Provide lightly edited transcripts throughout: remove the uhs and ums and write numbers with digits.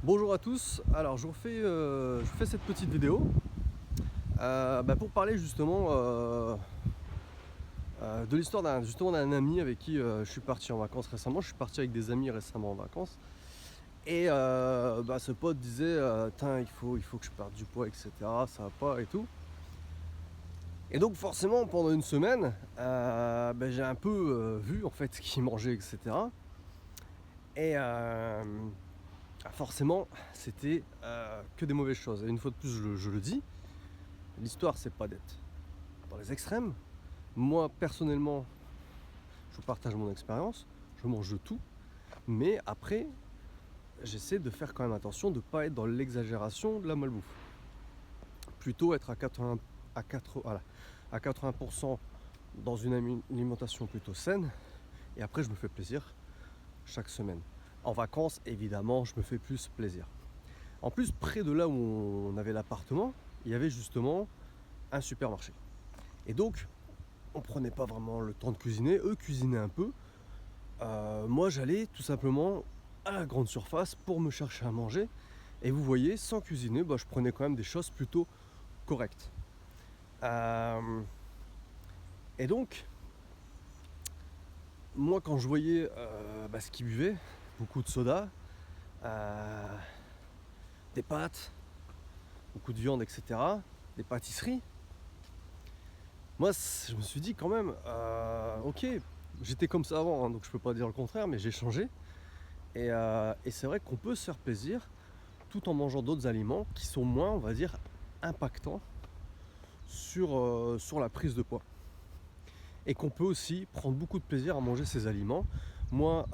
Bonjour à tous, alors je vous fais cette petite vidéo pour parler justement de l'histoire d'un ami avec qui je suis parti en vacances récemment. Je suis parti avec des amis récemment en vacances et ce pote disait Tain, il faut que je perde du poids, etc. Ça va pas et tout. Et donc forcément pendant une semaine j'ai un peu vu en fait ce qu'il mangeait, etc. Et forcément c'était que des mauvaises choses. Et une fois de plus je le dis, l'histoire c'est pas d'être dans les extrêmes. Moi personnellement, je vous partage mon expérience, je mange de tout, mais après j'essaie de faire quand même attention de ne pas être dans l'exagération de la malbouffe. Plutôt être à 80% dans une alimentation plutôt saine, et après je me fais plaisir chaque semaine. En vacances, évidemment, je me fais plus plaisir. En plus, près de là où on avait l'appartement, il y avait justement un supermarché. Et donc, on prenait pas vraiment le temps de cuisiner, eux cuisinaient un peu. Moi j'allais tout simplement à la grande surface pour me chercher à manger. Et vous voyez, sans cuisiner, je prenais quand même des choses plutôt correctes. Et donc, moi quand je voyais ce qu'ils buvaient, beaucoup de soda, des pâtes, beaucoup de viande, etc., des pâtisseries, moi je me suis dit quand même, ok, j'étais comme ça avant, hein, donc je peux pas dire le contraire, mais j'ai changé. Et c'est vrai qu'on peut se faire plaisir tout en mangeant d'autres aliments qui sont moins, on va dire, impactants sur la prise de poids. Et qu'on peut aussi prendre beaucoup de plaisir à manger ces aliments. Moi,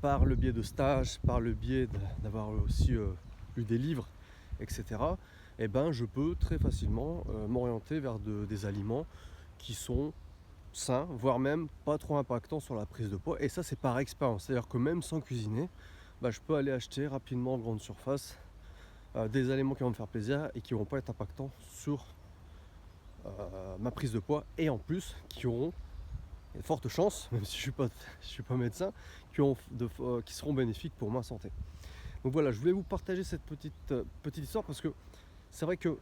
par le biais de stages, par le biais d'avoir aussi lu des livres, etc., je peux très facilement m'orienter vers des aliments qui sont sains, voire même pas trop impactants sur la prise de poids. Et ça, c'est par expérience. C'est-à-dire que même sans cuisiner, je peux aller acheter rapidement en grande surface des aliments qui vont me faire plaisir et qui ne vont pas être impactants sur ma prise de poids, et en plus qui auront de fortes chances, même si je suis pas médecin, qui seront bénéfiques pour ma santé. Donc voilà, je voulais vous partager cette petite histoire parce que c'est vrai que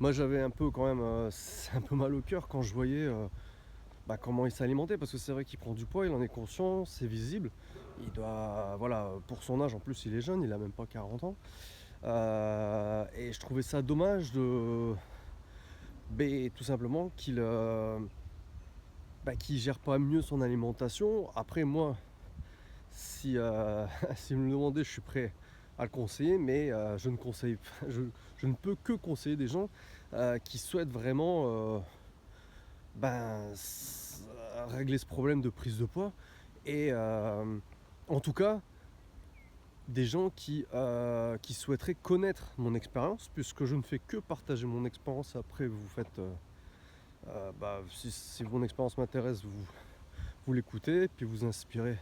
moi j'avais un peu quand même c'est un peu mal au cœur quand je voyais comment il s'alimentait, parce que c'est vrai qu'il prend du poids, il en est conscient, c'est visible. Il doit, voilà, pour son âge en plus, il est jeune, il a même pas 40 ans. Et je trouvais ça dommage tout simplement qu'il gère pas mieux son alimentation. Après moi, si si vous me le demandez, je suis prêt à le conseiller, mais je ne peux que conseiller des gens qui souhaitent vraiment régler ce problème de prise de poids. Et en tout cas, des gens qui souhaiteraient connaître mon expérience, puisque je ne fais que partager mon expérience. Après, vous faites, si mon expérience m'intéresse, vous l'écoutez, puis vous inspirez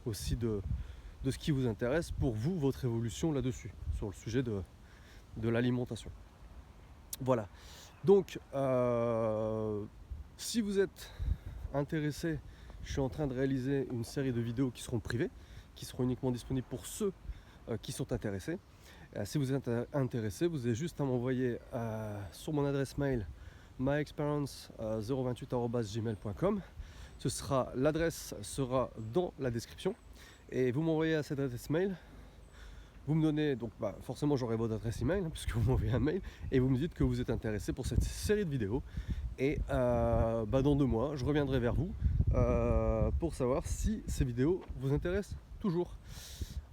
aussi de ce qui vous intéresse pour vous, votre évolution là-dessus, sur le sujet de l'alimentation. Voilà. Donc, si vous êtes intéressé, je suis en train de réaliser une série de vidéos qui seront privées, qui seront uniquement disponibles pour ceux qui sont intéressés. Si vous êtes intéressé, vous avez juste à m'envoyer sur mon adresse mail myexperience028@gmail.com. L'adresse sera dans la description, et vous m'envoyez à cette adresse mail. Vous me donnez, donc forcément j'aurai votre adresse email, puisque vous m'envoyez un mail, et vous me dites que vous êtes intéressé pour cette série de vidéos. Et dans 2 mois, je reviendrai vers vous pour savoir si ces vidéos vous intéressent toujours.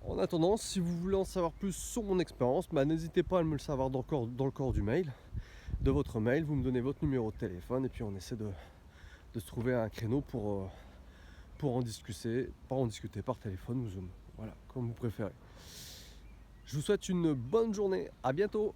En attendant, si vous voulez en savoir plus sur mon expérience, n'hésitez pas à me le savoir dans le corps du mail, de votre mail. Vous me donnez votre numéro de téléphone, et puis on essaie de se trouver un créneau pour en discuter, par téléphone ou Zoom. Voilà, comme vous préférez. Je vous souhaite une bonne journée, à bientôt.